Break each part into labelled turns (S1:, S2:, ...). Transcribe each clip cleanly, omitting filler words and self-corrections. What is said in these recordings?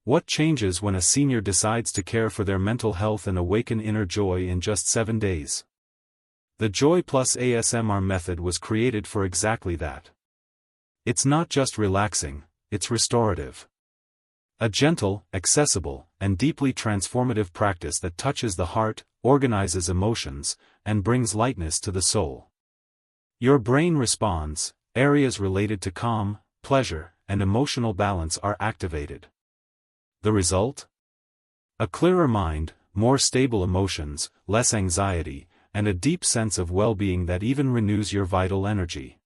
S1: What changes when a senior decides to care for their mental health and awaken inner joy in just 7 days? The Joy Plus ASMR method was created for exactly that. It's not just relaxing, it's restorative. A gentle, accessible, and deeply transformative practice that touches the heart, organizes emotions, and brings lightness to the soul. Your brain responds, areas related to calm, pleasure, and emotional balance are activated. The result? A clearer mind, more stable emotions, less anxiety, and a deep sense of well-being that even renews your vital energy.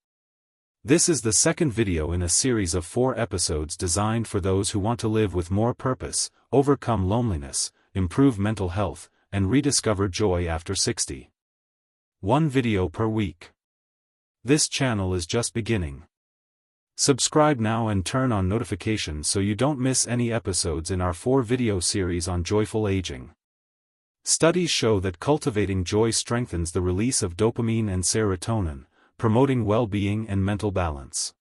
S1: This is the second video in a series of 4 episodes designed for those who want to live with more purpose, overcome loneliness, improve mental health, and rediscover joy after 60. 1 video per week. This channel is just beginning. Subscribe now and turn on notifications so you don't miss any episodes in our 4-video series on joyful aging. Studies show that cultivating joy strengthens the release of dopamine and serotonin, promoting well-being and mental balance.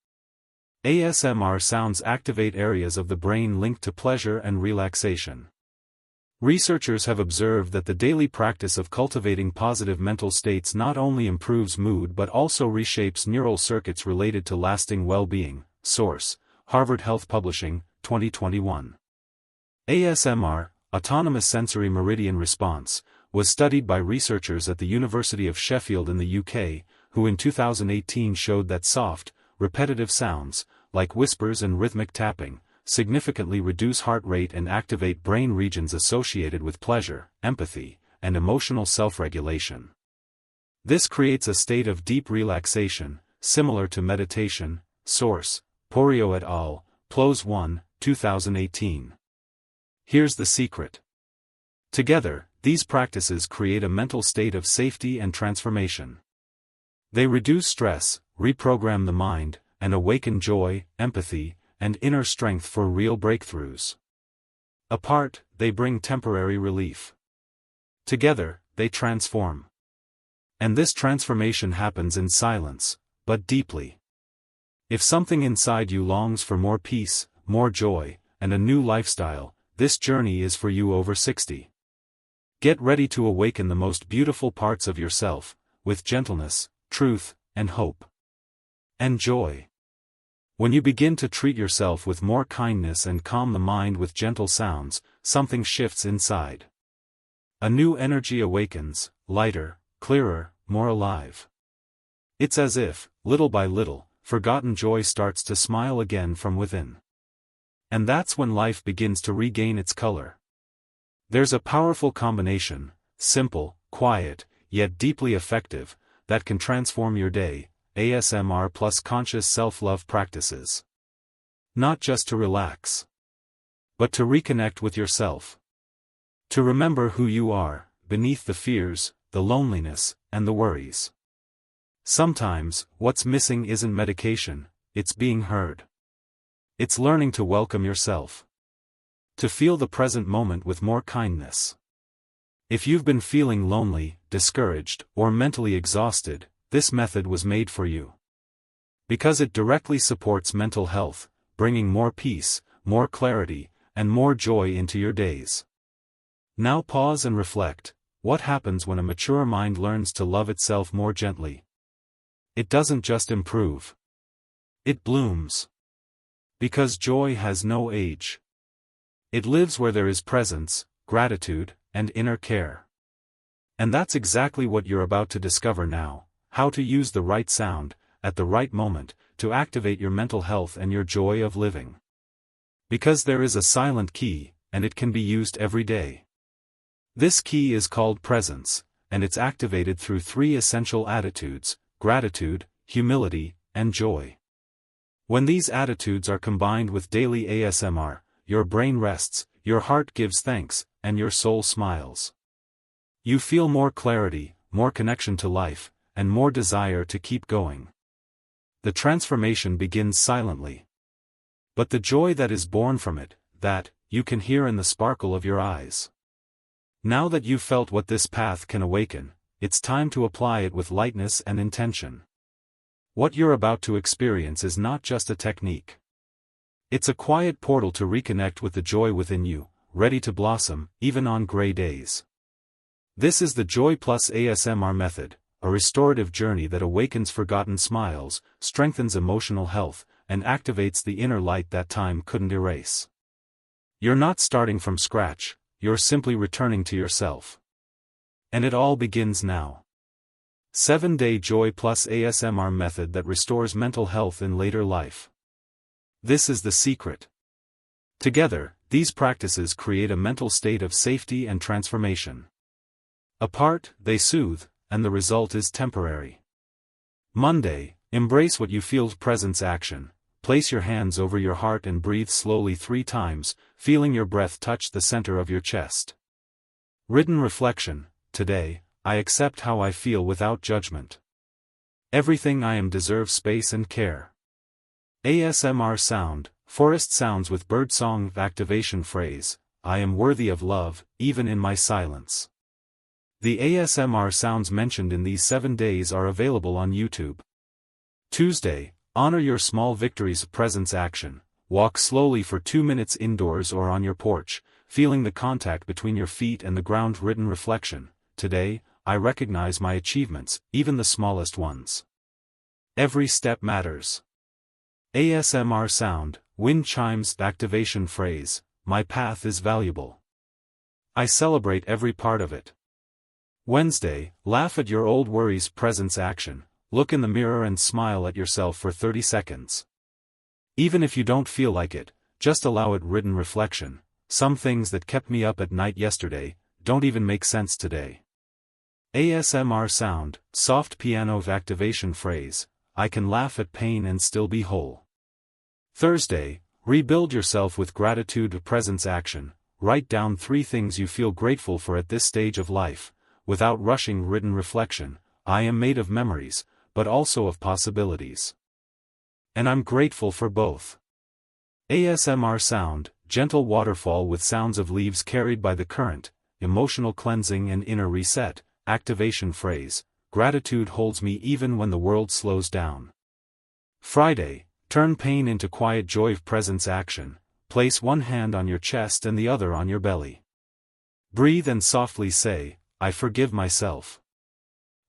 S1: ASMR sounds activate areas of the brain linked to pleasure and relaxation. Researchers have observed that the daily practice of cultivating positive mental states not only improves mood but also reshapes neural circuits related to lasting well-being. Source: Harvard Health Publishing, 2021. ASMR, Autonomous Sensory Meridian Response, was studied by researchers at the University of Sheffield in the UK, who in 2018 showed that soft, repetitive sounds, like whispers and rhythmic tapping, significantly reduce heart rate and activate brain regions associated with pleasure, empathy, and emotional self-regulation. This creates a state of deep relaxation, similar to meditation. Source: Porio et al., PLOS 1, 2018. Here's the secret. Together, these practices create a mental state of safety and transformation. They reduce stress, reprogram the mind, and awaken joy, empathy, and inner strength for real breakthroughs. Apart, they bring temporary relief. Together, they transform. And this transformation happens in silence, but deeply. If something inside you longs for more peace, more joy, and a new lifestyle, this journey is for you over 60. Get ready to awaken the most beautiful parts of yourself, with gentleness, truth, and hope. And joy. When you begin to treat yourself with more kindness and calm the mind with gentle sounds, something shifts inside. A new energy awakens, lighter, clearer, more alive. It's as if, little by little, forgotten joy starts to smile again from within. And that's when life begins to regain its color. There's a powerful combination, simple, quiet, yet deeply effective, that can transform your day. ASMR plus conscious self-love practices. Not just to relax, but to reconnect with yourself. To remember who you are, beneath the fears, the loneliness, and the worries. Sometimes, what's missing isn't medication, it's being heard. It's learning to welcome yourself. To feel the present moment with more kindness. If you've been feeling lonely, discouraged, or mentally exhausted, this method was made for you. Because it directly supports mental health, bringing more peace, more clarity, and more joy into your days. Now pause and reflect. What happens when a mature mind learns to love itself more gently? It doesn't just improve. It blooms. Because joy has no age. It lives where there is presence, gratitude, and inner care. And that's exactly what you're about to discover now. How to use the right sound, at the right moment, to activate your mental health and your joy of living. Because there is a silent key, and it can be used every day. This key is called presence, and it's activated through 3 essential attitudes: gratitude, humility, and joy. When these attitudes are combined with daily ASMR, your brain rests, your heart gives thanks, and your soul smiles. You feel more clarity, more connection to life, and more desire to keep going. The transformation begins silently. But the joy that is born from it, that you can hear in the sparkle of your eyes. Now that you've felt what this path can awaken, it's time to apply it with lightness and intention. What you're about to experience is not just a technique. It's a quiet portal to reconnect with the joy within you, ready to blossom, even on gray days. This is the Joy Plus ASMR method, a restorative journey that awakens forgotten smiles, strengthens emotional health, and activates the inner light that time couldn't erase. You're not starting from scratch, you're simply returning to yourself. And it all begins now. 7-Day Joy Plus ASMR method that restores mental health in later life. This is the secret. Together, these practices create a mental state of safety and transformation. Apart, they soothe, and the result is temporary. Monday, embrace what you feel. Presence action. Place your hands over your heart and breathe slowly 3 times, feeling your breath touch the center of your chest. Written reflection. Today, I accept how I feel without judgment. Everything I am deserves space and care. ASMR sound. Forest sounds with birdsong. Activation phrase. I am worthy of love, even in my silence. The ASMR sounds mentioned in these 7 days are available on YouTube. Tuesday, honor your small victories. Presence action. Walk slowly for 2 minutes indoors or on your porch, feeling the contact between your feet and the ground. Written reflection. Today, I recognize my achievements, even the smallest ones. Every step matters. ASMR sound. Wind chimes. Activation phrase. My path is valuable. I celebrate every part of it. Wednesday, laugh at your old worries. Presence action. Look in the mirror and smile at yourself for 30 seconds. Even if you don't feel like it, just allow it. Written reflection. Some things that kept me up at night yesterday don't even make sense today. ASMR sound. Soft piano. Activation phrase. I can laugh at pain and still be whole. Thursday, rebuild yourself with gratitude. Presence action. Write down 3 things you feel grateful for at this stage of life. Without rushing. Written reflection. I am made of memories, but also of possibilities. And I'm grateful for both. ASMR sound. Gentle waterfall with sounds of leaves carried by the current, emotional cleansing and inner reset. Activation phrase. Gratitude holds me even when the world slows down. Friday, turn pain into quiet joy. Presence action. Place one hand on your chest and the other on your belly. Breathe and softly say, I forgive myself.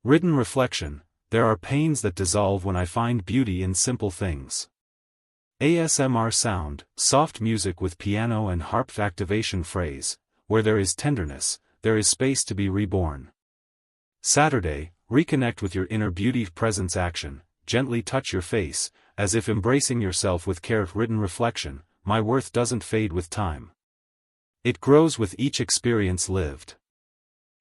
S1: Written reflection. There are pains that dissolve when I find beauty in simple things. ASMR sound. Soft music with piano and harp. Activation phrase. Where there is tenderness, there is space to be reborn. Saturday, reconnect with your inner beauty. Presence action. Gently touch your face, as if embracing yourself with care. Written reflection. My worth doesn't fade with time. It grows with each experience lived.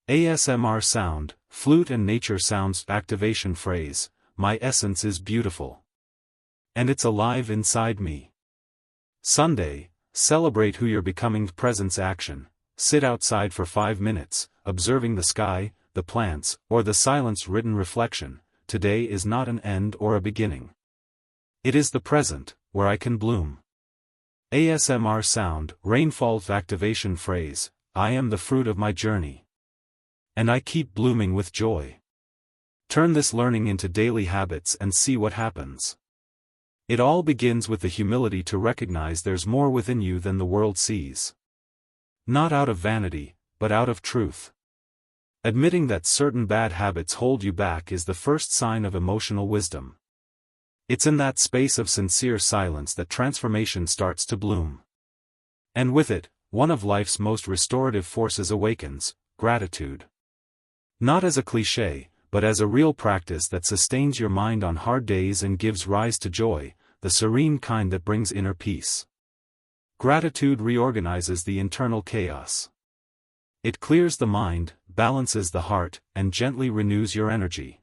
S1: ASMR sound. Flute and nature sounds. Activation phrase. My essence is beautiful. And it's alive inside me. Sunday, celebrate who you're becoming. Presence action. Sit outside for 5 minutes, observing the sky, the plants, or the silence. Written reflection. Today is not an end or a beginning. It is the present, where I can bloom. ASMR sound. Rainfall. Activation phrase. I am the fruit of my journey. And I keep blooming with joy. Turn this learning into daily habits and see what happens. It all begins with the humility to recognize there's more within you than the world sees. Not out of vanity, but out of truth. Admitting that certain bad habits hold you back is the first sign of emotional wisdom. It's in that space of sincere silence that transformation starts to bloom. And with it, one of life's most restorative forces awakens: gratitude. Not as a cliché, but as a real practice that sustains your mind on hard days and gives rise to joy, the serene kind that brings inner peace. Gratitude reorganizes the internal chaos. It clears the mind, balances the heart, and gently renews your energy.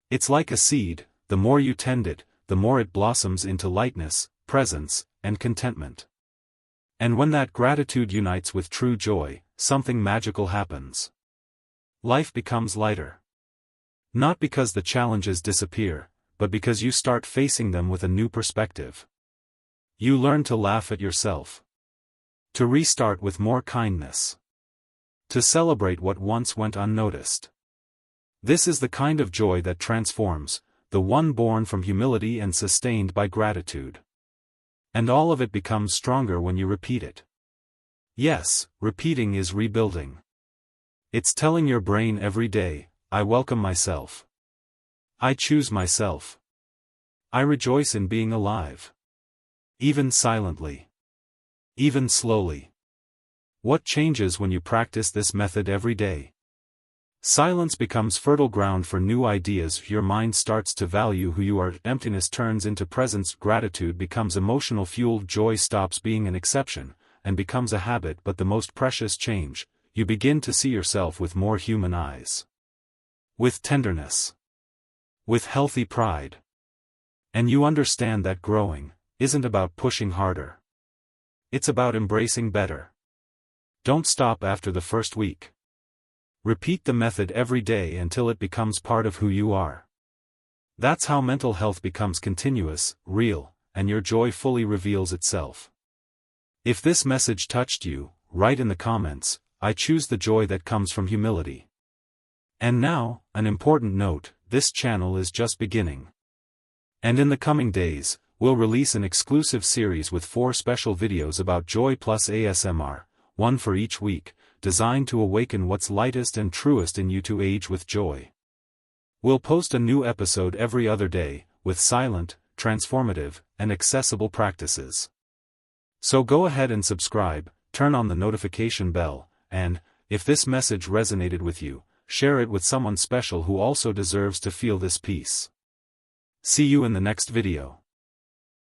S1: It's like a seed, the more you tend it, the more it blossoms into lightness, presence, and contentment. And when that gratitude unites with true joy, something magical happens. Life becomes lighter. Not because the challenges disappear, but because you start facing them with a new perspective. You learn to laugh at yourself. To restart with more kindness. To celebrate what once went unnoticed. This is the kind of joy that transforms, the one born from humility and sustained by gratitude. And all of it becomes stronger when you repeat it. Yes, repeating is rebuilding. It's telling your brain every day, I welcome myself. I choose myself. I rejoice in being alive. Even silently. Even slowly. What changes when you practice this method every day? Silence becomes fertile ground for new ideas. Your mind starts to value who you are. Emptiness turns into presence. Gratitude becomes emotional fuel. Joy stops being an exception, and becomes a habit. But the most precious change, you begin to see yourself with more human eyes. With tenderness. With healthy pride. And you understand that growing isn't about pushing harder. It's about embracing better. Don't stop after the first week. Repeat the method every day until it becomes part of who you are. That's how mental health becomes continuous, real, and your joy fully reveals itself. If this message touched you, write in the comments, I choose the joy that comes from humility. And now, an important note, this channel is just beginning. And in the coming days, we'll release an exclusive series with 4 special videos about joy plus ASMR, one for each week, designed to awaken what's lightest and truest in you to age with joy. We'll post a new episode every other day, with silent, transformative, and accessible practices. So go ahead and subscribe, turn on the notification bell, and, if this message resonated with you, share it with someone special who also deserves to feel this peace. See you in the next video.